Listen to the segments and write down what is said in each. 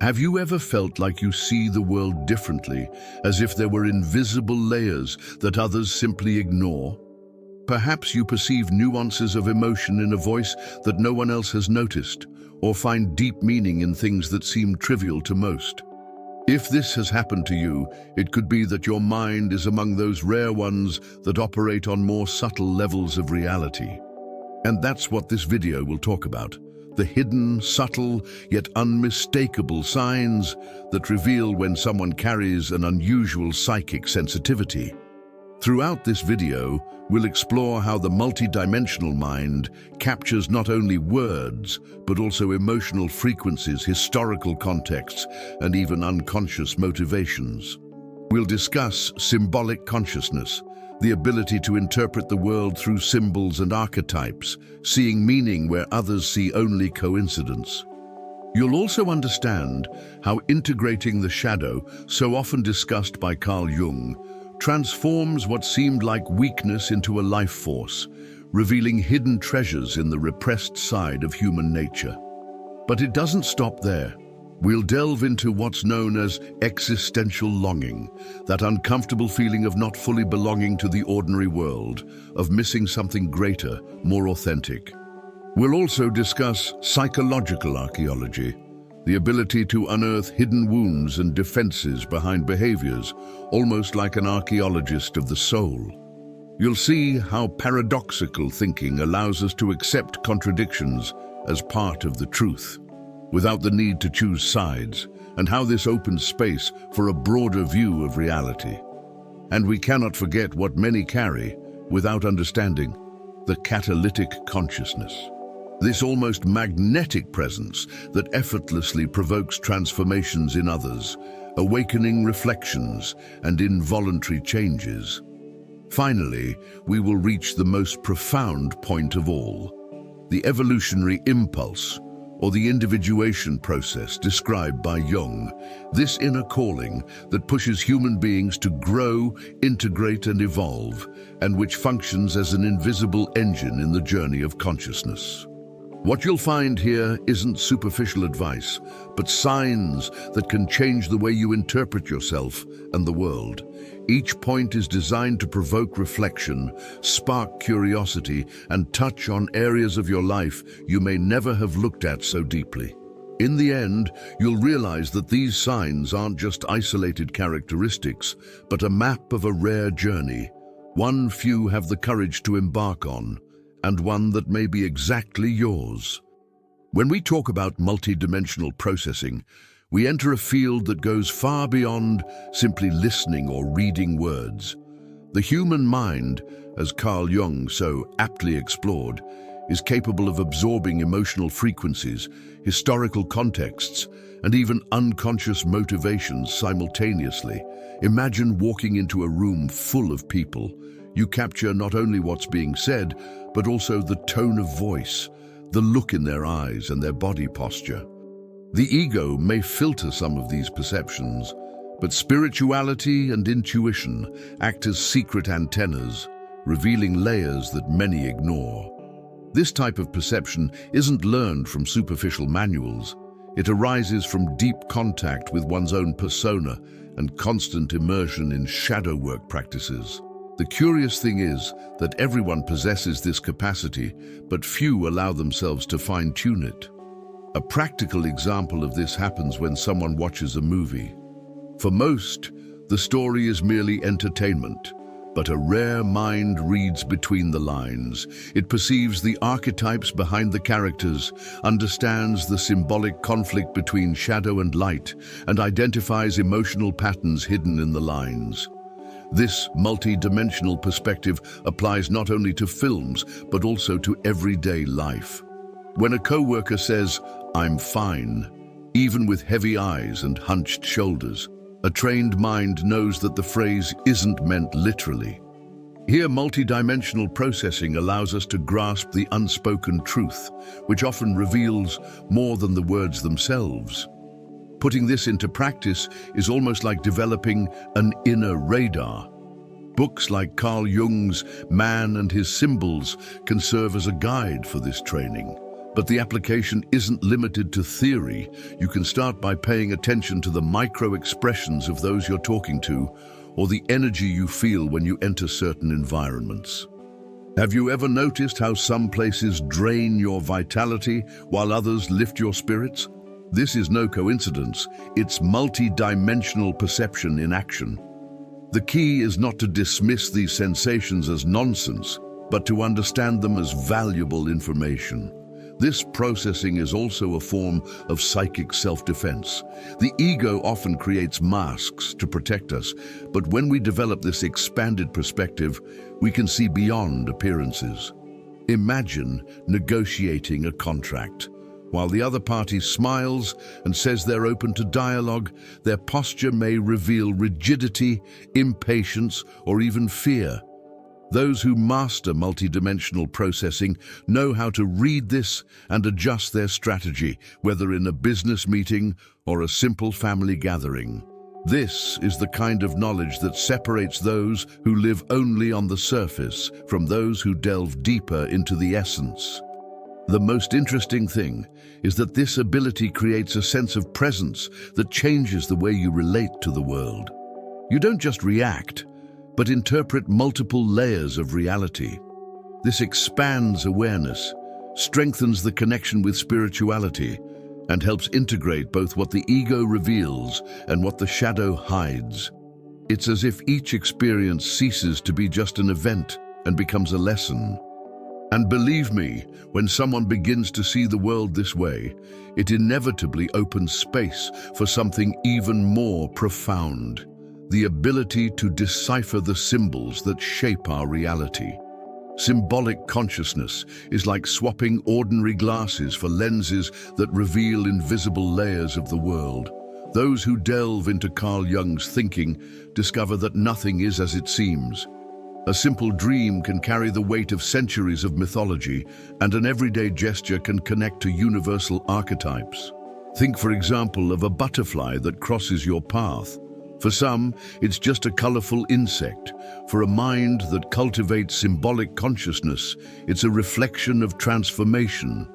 Have you ever felt like you see the world differently, as if there were invisible layers that others simply ignore? Perhaps you perceive nuances of emotion in a voice that no one else has noticed, or find deep meaning in things that seem trivial to most. If this has happened to you, it could be that your mind is among those rare ones that operate on more subtle levels of reality. And that's what this video will talk about. The hidden, subtle, yet unmistakable signs that reveal when someone carries an unusual psychic sensitivity. Throughout this video, we'll explore how the multidimensional mind captures not only words, but also emotional frequencies, historical contexts, and even unconscious motivations. We'll discuss symbolic consciousness, the ability to interpret the world through symbols and archetypes, seeing meaning where others see only coincidence. You'll also understand how integrating the shadow, so often discussed by Carl Jung, transforms what seemed like weakness into a life force, revealing hidden treasures in the repressed side of human nature. But it doesn't stop there. We'll delve into what's known as existential longing, that uncomfortable feeling of not fully belonging to the ordinary world, of missing something greater, more authentic. We'll also discuss psychological archaeology, the ability to unearth hidden wounds and defenses behind behaviors, almost like an archaeologist of the soul. You'll see how paradoxical thinking allows us to accept contradictions as part of the truth, without the need to choose sides, and how this opens space for a broader view of reality. And we cannot forget what many carry, without understanding, the catalytic consciousness. This almost magnetic presence that effortlessly provokes transformations in others, awakening reflections and involuntary changes. Finally, we will reach the most profound point of all, the evolutionary impulse, or the individuation process described by Jung, this inner calling that pushes human beings to grow, integrate, and evolve, and which functions as an invisible engine in the journey of consciousness. What you'll find here isn't superficial advice, but signs that can change the way you interpret yourself and the world. Each point is designed to provoke reflection, spark curiosity, and touch on areas of your life you may never have looked at so deeply. In the end, you'll realize that these signs aren't just isolated characteristics, but a map of a rare journey, one few have the courage to embark on, and one that may be exactly yours. When we talk about multidimensional processing, we enter a field that goes far beyond simply listening or reading words. The human mind, as Carl Jung so aptly explored, is capable of absorbing emotional frequencies, historical contexts, and even unconscious motivations simultaneously. Imagine walking into a room full of people. You capture not only what's being said, but also the tone of voice, the look in their eyes and their body posture. The ego may filter some of these perceptions, but spirituality and intuition act as secret antennas, revealing layers that many ignore. This type of perception isn't learned from superficial manuals. It arises from deep contact with one's own persona and constant immersion in shadow work practices. The curious thing is that everyone possesses this capacity, but few allow themselves to fine-tune it. A practical example of this happens when someone watches a movie. For most, the story is merely entertainment, but a rare mind reads between the lines. It perceives the archetypes behind the characters, understands the symbolic conflict between shadow and light, and identifies emotional patterns hidden in the lines. This multi-dimensional perspective applies not only to films, but also to everyday life. When a coworker says, "I'm fine," even with heavy eyes and hunched shoulders, a trained mind knows that the phrase isn't meant literally. Here, multidimensional processing allows us to grasp the unspoken truth, which often reveals more than the words themselves. Putting this into practice is almost like developing an inner radar. Books like Carl Jung's Man and His Symbols can serve as a guide for this training. But the application isn't limited to theory. You can start by paying attention to the micro-expressions of those you're talking to, or the energy you feel when you enter certain environments. Have you ever noticed how some places drain your vitality while others lift your spirits? This is no coincidence. It's multi-dimensional perception in action. The key is not to dismiss these sensations as nonsense, but to understand them as valuable information. This processing is also a form of psychic self-defense. The ego often creates masks to protect us, but when we develop this expanded perspective, we can see beyond appearances. Imagine negotiating a contract. While the other party smiles and says they're open to dialogue, their posture may reveal rigidity, impatience, or even fear. Those who master multidimensional processing know how to read this and adjust their strategy, whether in a business meeting or a simple family gathering. This is the kind of knowledge that separates those who live only on the surface from those who delve deeper into the essence. The most interesting thing is that this ability creates a sense of presence that changes the way you relate to the world. You don't just react, but interpret multiple layers of reality. This expands awareness, strengthens the connection with spirituality, and helps integrate both what the ego reveals and what the shadow hides. It's as if each experience ceases to be just an event and becomes a lesson. And believe me, when someone begins to see the world this way, it inevitably opens space for something even more profound: the ability to decipher the symbols that shape our reality. Symbolic consciousness is like swapping ordinary glasses for lenses that reveal invisible layers of the world. Those who delve into Carl Jung's thinking discover that nothing is as it seems. A simple dream can carry the weight of centuries of mythology, and an everyday gesture can connect to universal archetypes. Think, for example, of a butterfly that crosses your path. For some, it's just a colorful insect. For a mind that cultivates symbolic consciousness, it's a reflection of transformation,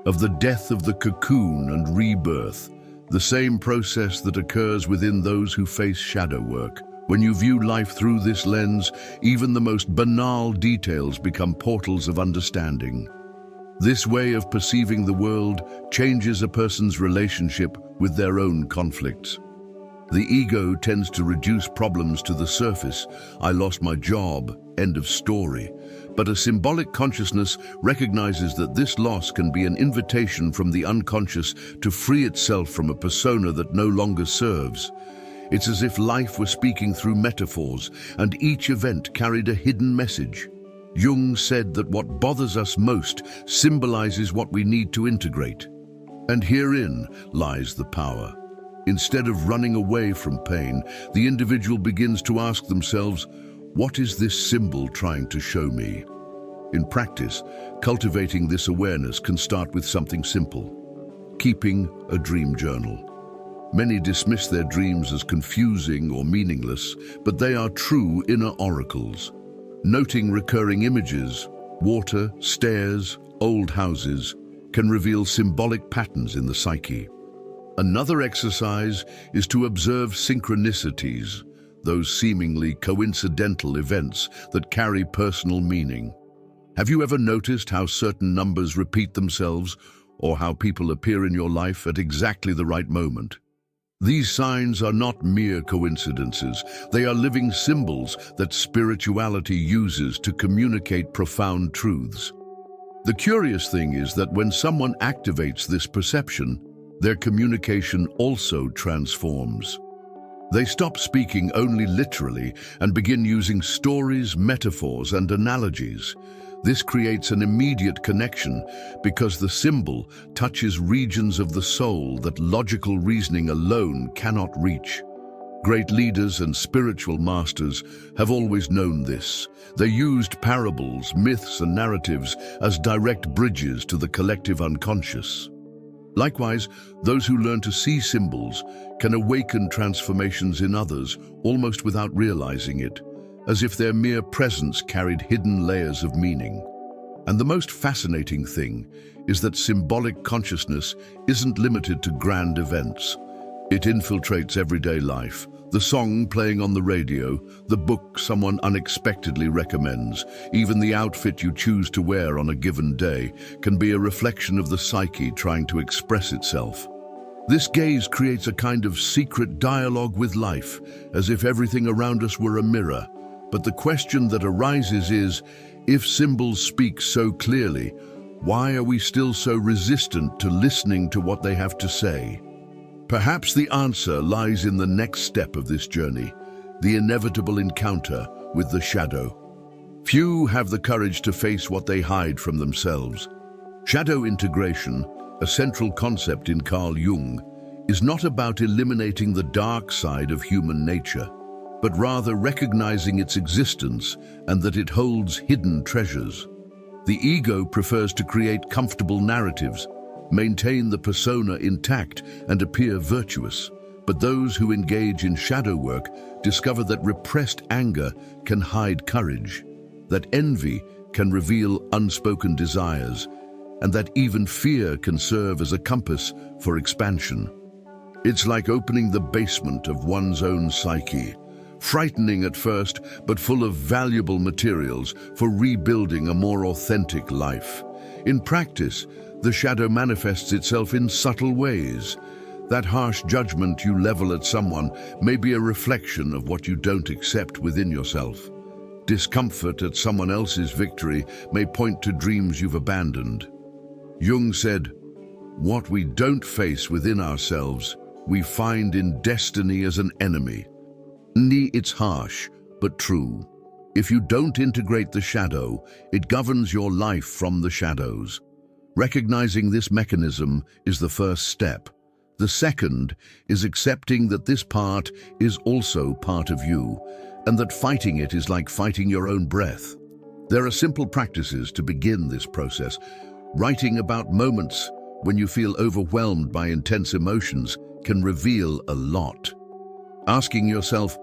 of the death of the cocoon and rebirth, the same process that occurs within those who face shadow work. When you view life through this lens, even the most banal details become portals of understanding. This way of perceiving the world changes a person's relationship with their own conflicts. The ego tends to reduce problems to the surface. I lost my job, end of story. But a symbolic consciousness recognizes that this loss can be an invitation from the unconscious to free itself from a persona that no longer serves. It's as if life were speaking through metaphors, and each event carried a hidden message. Jung said that what bothers us most symbolizes what we need to integrate. And herein lies the power. Instead of running away from pain, the individual begins to ask themselves, what is this symbol trying to show me? In practice, cultivating this awareness can start with something simple: keeping a dream journal. Many dismiss their dreams as confusing or meaningless, but they are true inner oracles. Noting recurring images, water, stairs, old houses, can reveal symbolic patterns in the psyche. Another exercise is to observe synchronicities, those seemingly coincidental events that carry personal meaning. Have you ever noticed how certain numbers repeat themselves, or how people appear in your life at exactly the right moment? These signs are not mere coincidences. They are living symbols that spirituality uses to communicate profound truths. The curious thing is that when someone activates this perception, their communication also transforms. They stop speaking only literally and begin using stories, metaphors, and analogies. This creates an immediate connection because the symbol touches regions of the soul that logical reasoning alone cannot reach. Great leaders and spiritual masters have always known this. They used parables, myths, and narratives as direct bridges to the collective unconscious. Likewise, those who learn to see symbols can awaken transformations in others almost without realizing it, as if their mere presence carried hidden layers of meaning. And the most fascinating thing is that symbolic consciousness isn't limited to grand events. It infiltrates everyday life. The song playing on the radio, the book someone unexpectedly recommends, even the outfit you choose to wear on a given day can be a reflection of the psyche trying to express itself. This gaze creates a kind of secret dialogue with life, as if everything around us were a mirror. But the question that arises is, if symbols speak so clearly, why are we still so resistant to listening to what they have to say? Perhaps the answer lies in the next step of this journey, the inevitable encounter with the shadow. Few have the courage to face what they hide from themselves. Shadow integration, a central concept in Carl Jung, is not about eliminating the dark side of human nature, but rather recognizing its existence and that it holds hidden treasures. The ego prefers to create comfortable narratives, maintain the persona intact and appear virtuous. But those who engage in shadow work discover that repressed anger can hide courage, that envy can reveal unspoken desires, and that even fear can serve as a compass for expansion. It's like opening the basement of one's own psyche, frightening at first, but full of valuable materials for rebuilding a more authentic life. In practice, the shadow manifests itself in subtle ways. That harsh judgment you level at someone may be a reflection of what you don't accept within yourself. Discomfort at someone else's victory may point to dreams you've abandoned. Jung said, "What we don't face within ourselves, we find in destiny as an enemy." It's harsh, but true. If you don't integrate the shadow, it governs your life from the shadows. Recognizing this mechanism is the first step. The second is accepting that this part is also part of you, and that fighting it is like fighting your own breath. There are simple practices to begin this process. Writing about moments when you feel overwhelmed by intense emotions can reveal a lot. Asking yourself,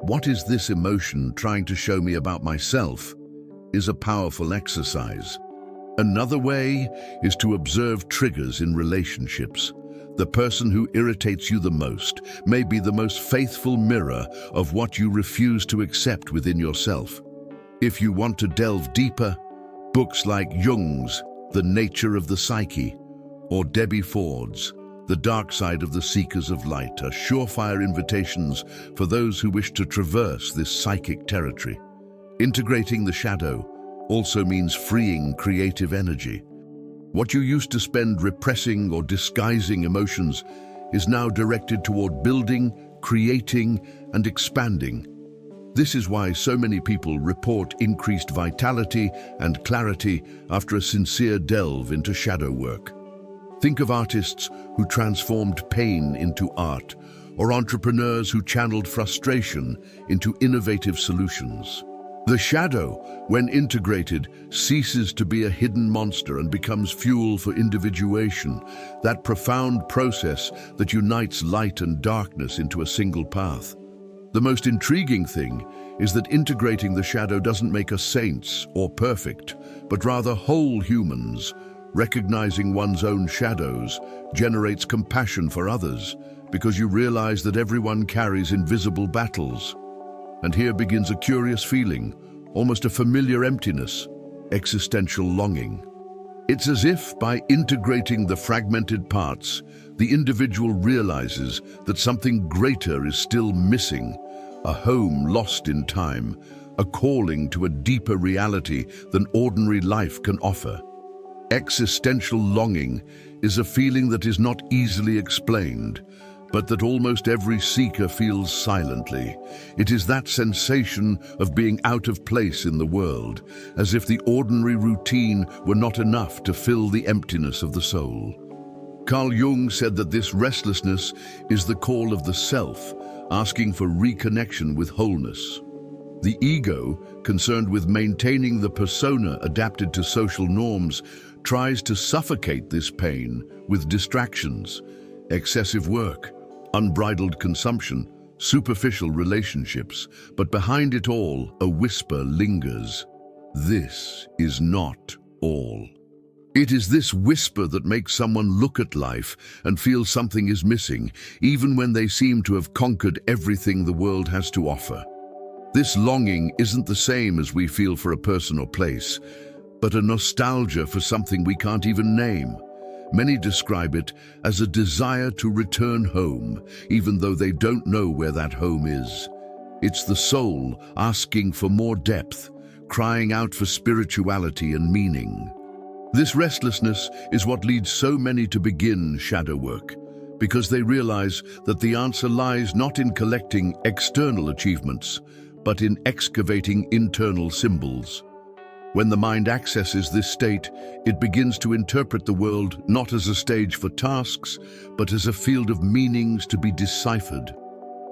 "What is this emotion trying to show me about myself?" is a powerful exercise. Another way is to observe triggers in relationships. The person who irritates you the most may be the most faithful mirror of what you refuse to accept within yourself. If you want to delve deeper, books like Jung's The Nature of the Psyche or Debbie Ford's The Dark Side of the Seekers of Light are surefire invitations for those who wish to traverse this psychic territory. Integrating the shadow also means freeing creative energy. What you used to spend repressing or disguising emotions is now directed toward building, creating, and expanding. This is why so many people report increased vitality and clarity after a sincere delve into shadow work. Think of artists who transformed pain into art, or entrepreneurs who channeled frustration into innovative solutions. The shadow, when integrated, ceases to be a hidden monster and becomes fuel for individuation, that profound process that unites light and darkness into a single path. The most intriguing thing is that integrating the shadow doesn't make us saints or perfect, but rather whole humans. Recognizing one's own shadows generates compassion for others, because you realize that everyone carries invisible battles. And here begins a curious feeling, almost a familiar emptiness, existential longing. It's as if by integrating the fragmented parts, the individual realizes that something greater is still missing, a home lost in time, a calling to a deeper reality than ordinary life can offer. Existential longing is a feeling that is not easily explained, but that almost every seeker feels silently. It is that sensation of being out of place in the world, as if the ordinary routine were not enough to fill the emptiness of the soul. Carl Jung said that this restlessness is the call of the self, asking for reconnection with wholeness. The ego, concerned with maintaining the persona adapted to social norms, tries to suffocate this pain with distractions, excessive work, unbridled consumption, superficial relationships, but behind it all, a whisper lingers. This is not all. It is this whisper that makes someone look at life and feel something is missing, even when they seem to have conquered everything the world has to offer. This longing isn't the same as we feel for a person or place, but a nostalgia for something we can't even name. Many describe it as a desire to return home, even though they don't know where that home is. It's the soul asking for more depth, crying out for spirituality and meaning. This restlessness is what leads so many to begin shadow work, because they realize that the answer lies not in collecting external achievements, but in excavating internal symbols. When the mind accesses this state, it begins to interpret the world not as a stage for tasks, but as a field of meanings to be deciphered.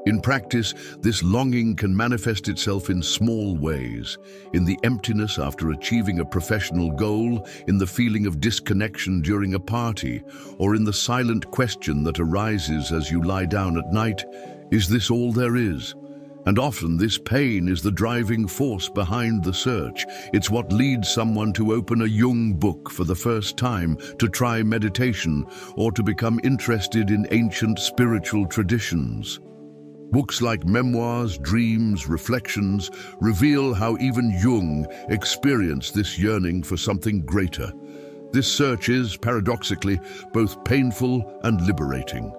In practice, this longing can manifest itself in small ways, in the emptiness after achieving a professional goal, in the feeling of disconnection during a party, or in the silent question that arises as you lie down at night, is this all there is? And often this pain is the driving force behind the search. It's what leads someone to open a Jung book for the first time, to try meditation, or to become interested in ancient spiritual traditions. Books like Memoirs, Dreams, Reflections reveal how even Jung experienced this yearning for something greater. This search is, paradoxically, both painful and liberating.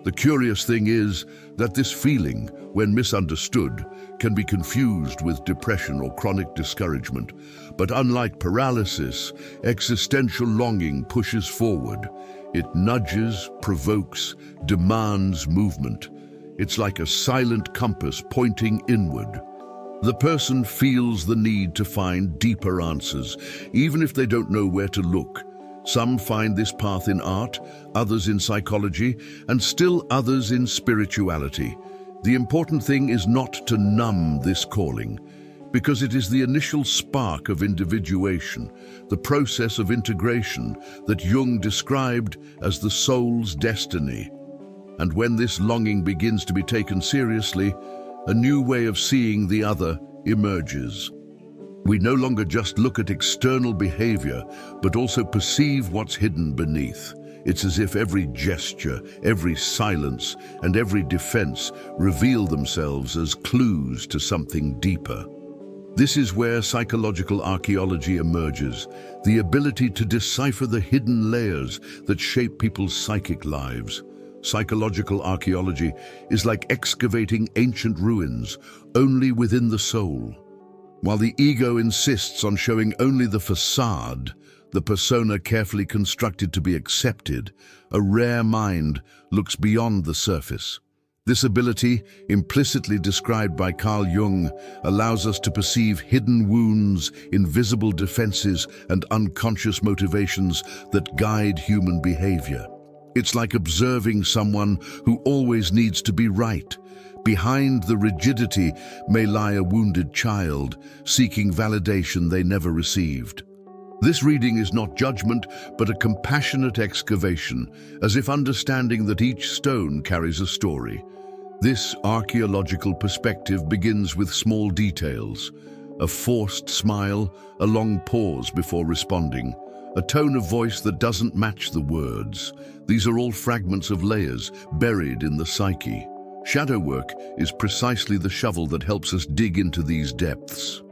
The curious thing is that this feeling, when misunderstood, can be confused with depression or chronic discouragement. But unlike paralysis, existential longing pushes forward. It nudges, provokes, demands movement. It's like a silent compass pointing inward. The person feels the need to find deeper answers, even if they don't know where to look. Some find this path in art, others in psychology, and still others in spirituality. The important thing is not to numb this calling, because it is the initial spark of individuation, the process of integration that Jung described as the soul's destiny. And when this longing begins to be taken seriously, a new way of seeing the other emerges. We no longer just look at external behavior, but also perceive what's hidden beneath. It's as if every gesture, every silence, and every defense reveal themselves as clues to something deeper. This is where psychological archaeology emerges, the ability to decipher the hidden layers that shape people's psychic lives. Psychological archaeology is like excavating ancient ruins, only within the soul. While the ego insists on showing only the facade, the persona carefully constructed to be accepted, a rare mind looks beyond the surface. This ability, implicitly described by Carl Jung, allows us to perceive hidden wounds, invisible defenses, and unconscious motivations that guide human behavior. It's like observing someone who always needs to be right. Behind the rigidity may lie a wounded child, seeking validation they never received. This reading is not judgment, but a compassionate excavation, as if understanding that each stone carries a story. This archaeological perspective begins with small details: a forced smile, a long pause before responding, a tone of voice that doesn't match the words. These are all fragments of layers buried in the psyche. Shadow work is precisely the shovel that helps us dig into these depths.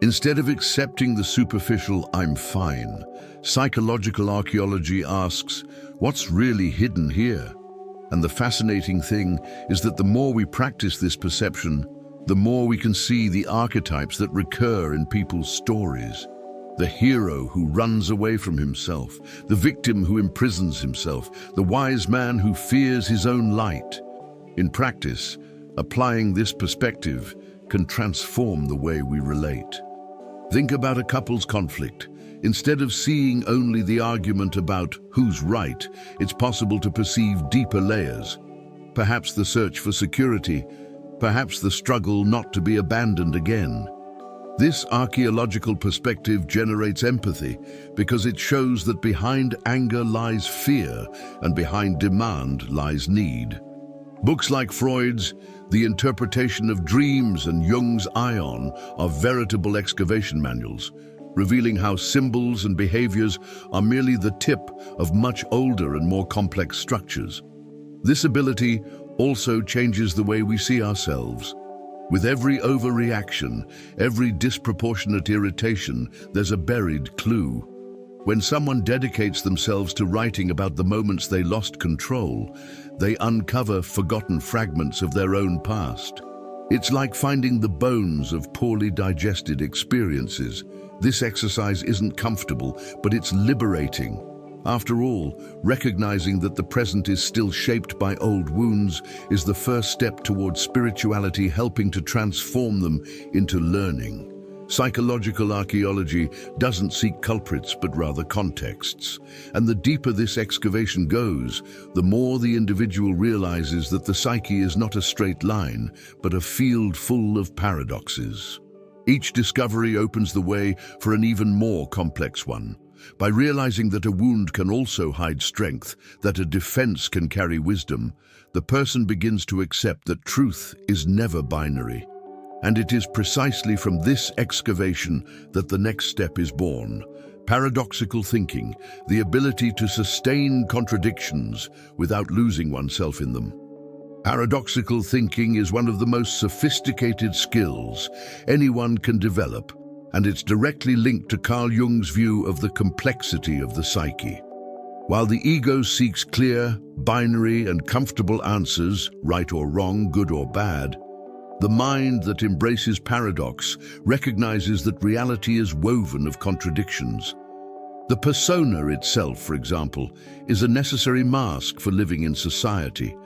Instead of accepting the superficial "I'm fine," psychological archaeology asks, what's really hidden here? And the fascinating thing is that the more we practice this perception, the more we can see the archetypes that recur in people's stories. The hero who runs away from himself, the victim who imprisons himself, the wise man who fears his own light. In practice, applying this perspective can transform the way we relate. Think about a couple's conflict. Instead of seeing only the argument about who's right, it's possible to perceive deeper layers. Perhaps the search for security, perhaps the struggle not to be abandoned again. This archaeological perspective generates empathy because it shows that behind anger lies fear and behind demand lies need. Books like Freud's The Interpretation of Dreams and Jung's Ion are veritable excavation manuals, revealing how symbols and behaviors are merely the tip of much older and more complex structures. This ability also changes the way we see ourselves. With every overreaction, every disproportionate irritation, there's a buried clue. When someone dedicates themselves to writing about the moments they lost control, they uncover forgotten fragments of their own past. It's like finding the bones of poorly digested experiences. This exercise isn't comfortable, but it's liberating. After all, recognizing that the present is still shaped by old wounds is the first step towards spirituality, helping to transform them into learning. Psychological archaeology doesn't seek culprits, but rather contexts. And the deeper this excavation goes, the more the individual realizes that the psyche is not a straight line, but a field full of paradoxes. Each discovery opens the way for an even more complex one. By realizing that a wound can also hide strength, that a defense can carry wisdom, the person begins to accept that truth is never binary. And it is precisely from this excavation that the next step is born. Paradoxical thinking, the ability to sustain contradictions without losing oneself in them. Paradoxical thinking is one of the most sophisticated skills anyone can develop, and it's directly linked to Carl Jung's view of the complexity of the psyche. While the ego seeks clear, binary, and comfortable answers, right or wrong, good or bad, the mind that embraces paradox recognizes that reality is woven of contradictions. The persona itself, for example, is a necessary mask for living in society,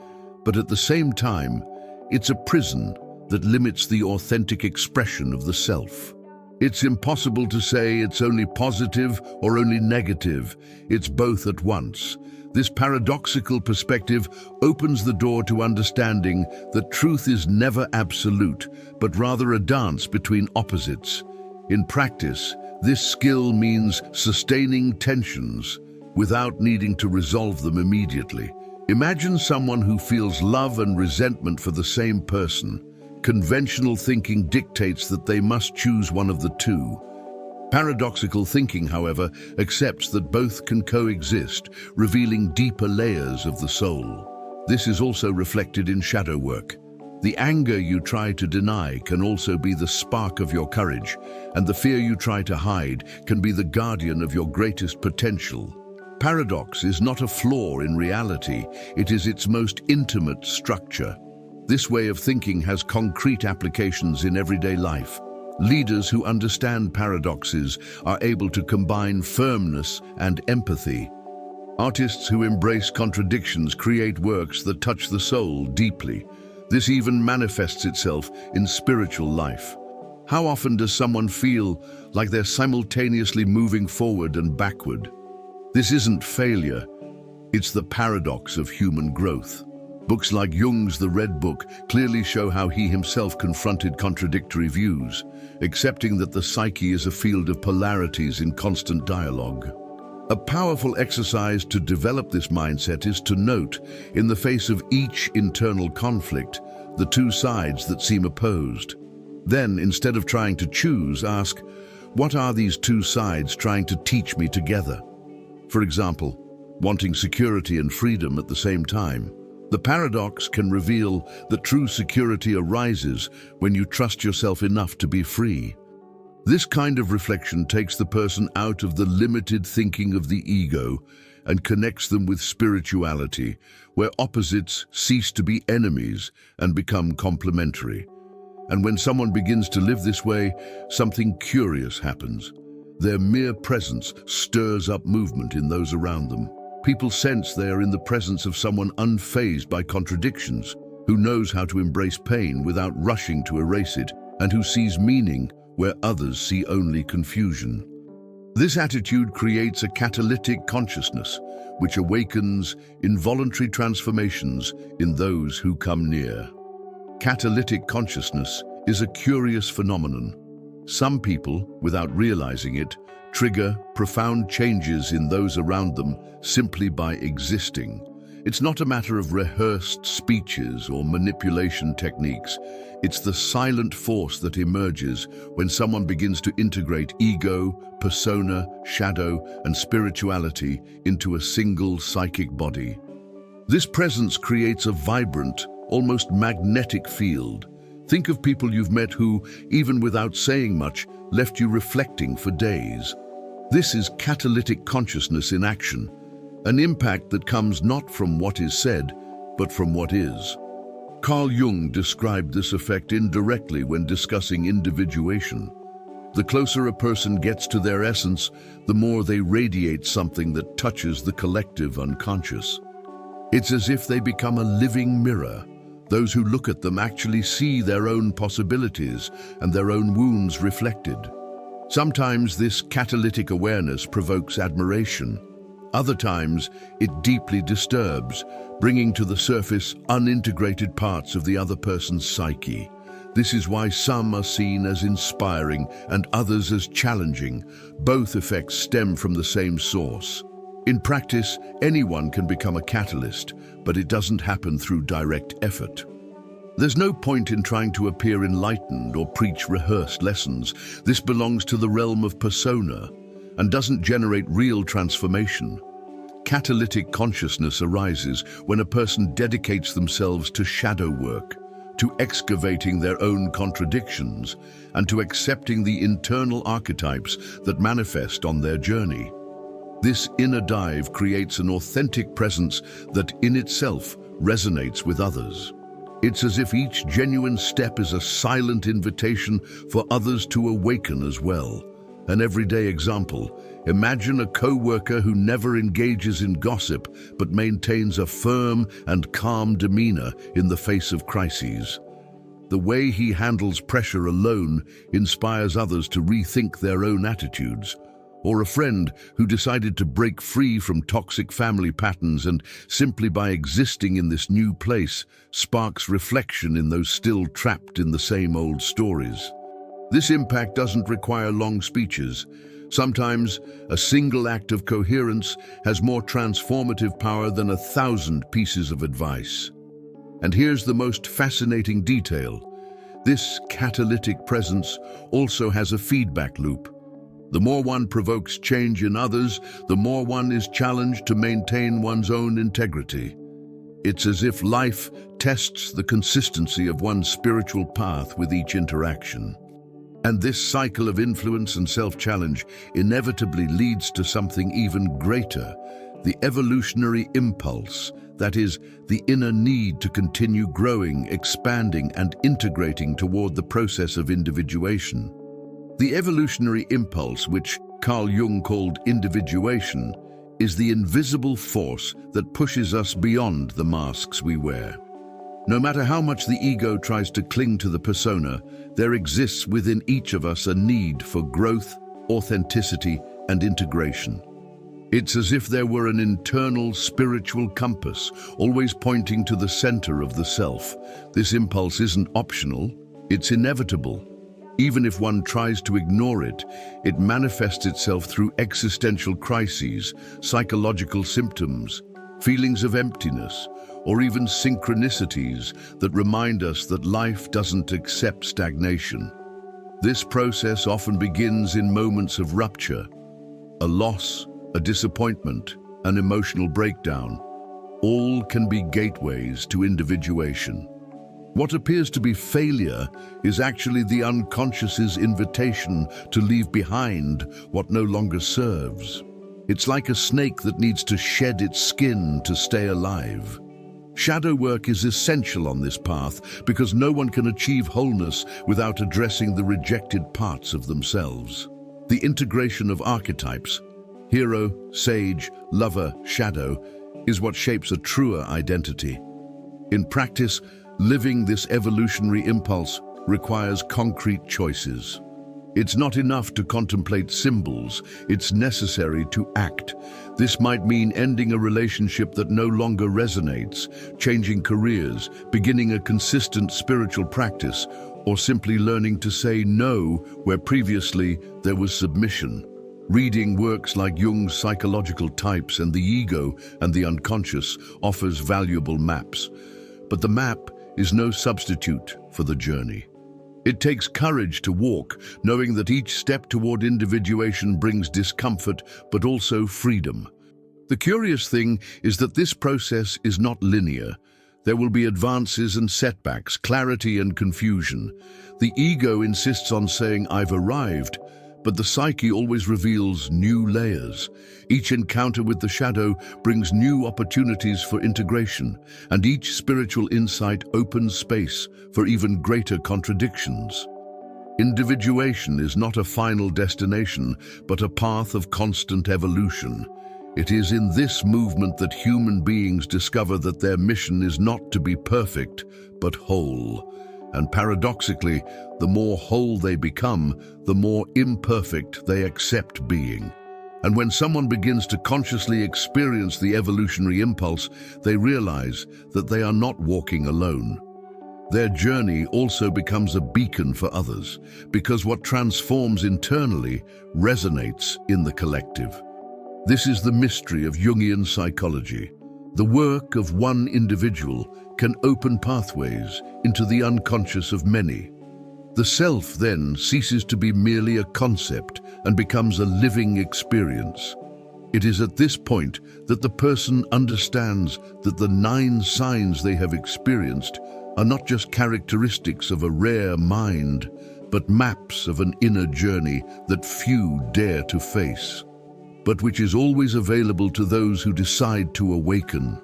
but at the same time, it's a prison that limits the authentic expression of the self. It's impossible to say it's only positive or only negative. It's both at once. This paradoxical perspective opens the door to understanding that truth is never absolute, but rather a dance between opposites. In practice, this skill means sustaining tensions without needing to resolve them immediately. Imagine someone who feels love and resentment for the same person. Conventional thinking dictates that they must choose one of the two. Paradoxical thinking, however, accepts that both can coexist, revealing deeper layers of the soul. This is also reflected in shadow work. The anger you try to deny can also be the spark of your courage, and the fear you try to hide can be the guardian of your greatest potential. Paradox is not a flaw in reality, it is its most intimate structure. This way of thinking has concrete applications in everyday life. Leaders who understand paradoxes are able to combine firmness and empathy. Artists who embrace contradictions create works that touch the soul deeply. This even manifests itself in spiritual life. How often does someone feel like they're simultaneously moving forward and backward? This isn't failure, it's the paradox of human growth. Books like Jung's The Red Book clearly show how he himself confronted contradictory views, accepting that the psyche is a field of polarities in constant dialogue. A powerful exercise to develop this mindset is to note, in the face of each internal conflict, the two sides that seem opposed. Then, instead of trying to choose, ask, what are these two sides trying to teach me together? For example, wanting security and freedom at the same time. The paradox can reveal that true security arises when you trust yourself enough to be free. This kind of reflection takes the person out of the limited thinking of the ego and connects them with spirituality, where opposites cease to be enemies and become complementary. And when someone begins to live this way, something curious happens. Their mere presence stirs up movement in those around them. People sense they are in the presence of someone unfazed by contradictions, who knows how to embrace pain without rushing to erase it, and who sees meaning where others see only confusion. This attitude creates a catalytic consciousness, which awakens involuntary transformations in those who come near. Catalytic consciousness is a curious phenomenon. Some people, without realizing it, trigger profound changes in those around them simply by existing. It's not a matter of rehearsed speeches or manipulation techniques. It's the silent force that emerges when someone begins to integrate ego, persona, shadow, and spirituality into a single psychic body. This presence creates a vibrant, almost magnetic field. Think of people you've met who, even without saying much, left you reflecting for days. This is catalytic consciousness in action, an impact that comes not from what is said, but from what is. Carl Jung described this effect indirectly when discussing individuation. The closer a person gets to their essence, the more they radiate something that touches the collective unconscious. It's as if they become a living mirror. Those who look at them actually see their own possibilities and their own wounds reflected. Sometimes this catalytic awareness provokes admiration. Other times, it deeply disturbs, bringing to the surface unintegrated parts of the other person's psyche. This is why some are seen as inspiring and others as challenging. Both effects stem from the same source. In practice, anyone can become a catalyst, but it doesn't happen through direct effort. There's no point in trying to appear enlightened or preach rehearsed lessons. This belongs to the realm of persona and doesn't generate real transformation. Catalytic consciousness arises when a person dedicates themselves to shadow work, to excavating their own contradictions, and to accepting the internal archetypes that manifest on their journey. This inner dive creates an authentic presence that in itself resonates with others. It's as if each genuine step is a silent invitation for others to awaken as well. An everyday example: imagine a co-worker who never engages in gossip but maintains a firm and calm demeanor in the face of crises. The way he handles pressure alone inspires others to rethink their own attitudes. Or a friend who decided to break free from toxic family patterns and, simply by existing in this new place, sparks reflection in those still trapped in the same old stories. This impact doesn't require long speeches. Sometimes, a single act of coherence has more transformative power than 1,000 pieces of advice. And here's the most fascinating detail. This catalytic presence also has a feedback loop. The more one provokes change in others, the more one is challenged to maintain one's own integrity. It's as if life tests the consistency of one's spiritual path with each interaction. And this cycle of influence and self-challenge inevitably leads to something even greater: the evolutionary impulse, that is, the inner need to continue growing, expanding, and integrating toward the process of individuation. The evolutionary impulse, which Carl Jung called individuation, is the invisible force that pushes us beyond the masks we wear. No matter how much the ego tries to cling to the persona, there exists within each of us a need for growth, authenticity, and integration. It's as if there were an internal spiritual compass, always pointing to the center of the self. This impulse isn't optional, it's inevitable. Even if one tries to ignore it, it manifests itself through existential crises, psychological symptoms, feelings of emptiness, or even synchronicities that remind us that life doesn't accept stagnation. This process often begins in moments of rupture: a loss, a disappointment, an emotional breakdown. All can be gateways to individuation. What appears to be failure is actually the unconscious's invitation to leave behind what no longer serves. It's like a snake that needs to shed its skin to stay alive. Shadow work is essential on this path because no one can achieve wholeness without addressing the rejected parts of themselves. The integration of archetypes, hero, sage, lover, shadow, is what shapes a truer identity. In practice, living this evolutionary impulse requires concrete choices. It's not enough to contemplate symbols, it's necessary to act. This might mean ending a relationship that no longer resonates, changing careers, beginning a consistent spiritual practice, or simply learning to say no where previously there was submission. Reading works like Jung's psychological types and the ego and the unconscious offers valuable maps. But the map is no substitute for the journey. It takes courage to walk, knowing that each step toward individuation brings discomfort, but also freedom. The curious thing is that this process is not linear. There will be advances and setbacks, clarity and confusion. The ego insists on saying, "I've arrived," but the psyche always reveals new layers. Each encounter with the shadow brings new opportunities for integration, and each spiritual insight opens space for even greater contradictions. Individuation is not a final destination, but a path of constant evolution. It is in this movement that human beings discover that their mission is not to be perfect, but whole. And paradoxically, the more whole they become, the more imperfect they accept being. And when someone begins to consciously experience the evolutionary impulse, they realize that they are not walking alone. Their journey also becomes a beacon for others, because what transforms internally resonates in the collective. This is the mystery of Jungian psychology. The work of one individual can open pathways into the unconscious of many. The self then ceases to be merely a concept and becomes a living experience. It is at this point that the person understands that the 9 signs they have experienced are not just characteristics of a rare mind, but maps of an inner journey that few dare to face, but which is always available to those who decide to awaken.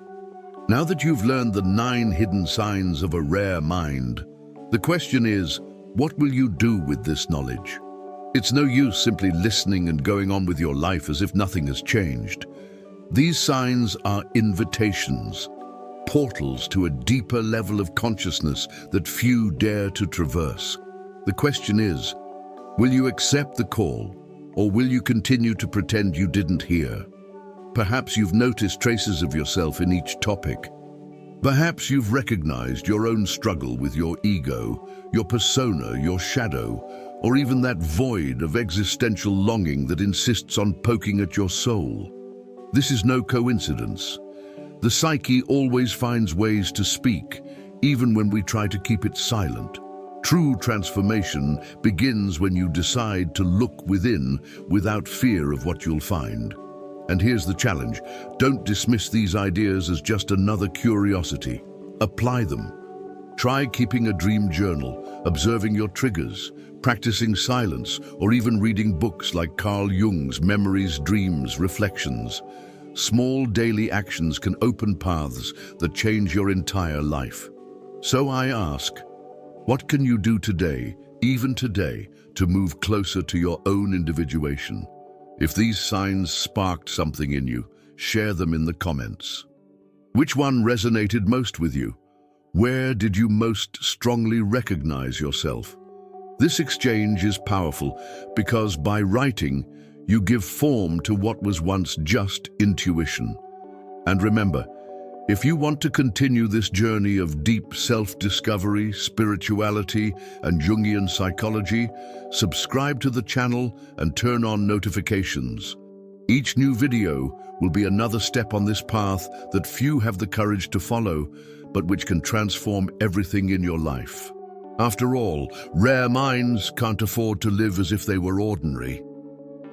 Now that you've learned the 9 hidden signs of a rare mind, the question is, what will you do with this knowledge? It's no use simply listening and going on with your life as if nothing has changed. These signs are invitations, portals to a deeper level of consciousness that few dare to traverse. The question is, will you accept the call, or will you continue to pretend you didn't hear? Perhaps you've noticed traces of yourself in each topic. Perhaps you've recognized your own struggle with your ego, your persona, your shadow, or even that void of existential longing that insists on poking at your soul. This is no coincidence. The psyche always finds ways to speak, even when we try to keep it silent. True transformation begins when you decide to look within without fear of what you'll find. And here's the challenge. Don't dismiss these ideas as just another curiosity. Apply them. Try keeping a dream journal, observing your triggers, practicing silence, or even reading books like Carl Jung's Memories, Dreams, Reflections. Small daily actions can open paths that change your entire life. So I ask, what can you do today, even today, to move closer to your own individuation? If these signs sparked something in you, share them in the comments. Which one resonated most with you? Where did you most strongly recognize yourself? This exchange is powerful because by writing, you give form to what was once just intuition. And remember, if you want to continue this journey of deep self-discovery, spirituality, and Jungian psychology, subscribe to the channel and turn on notifications. Each new video will be another step on this path that few have the courage to follow, but which can transform everything in your life. After all, rare minds can't afford to live as if they were ordinary.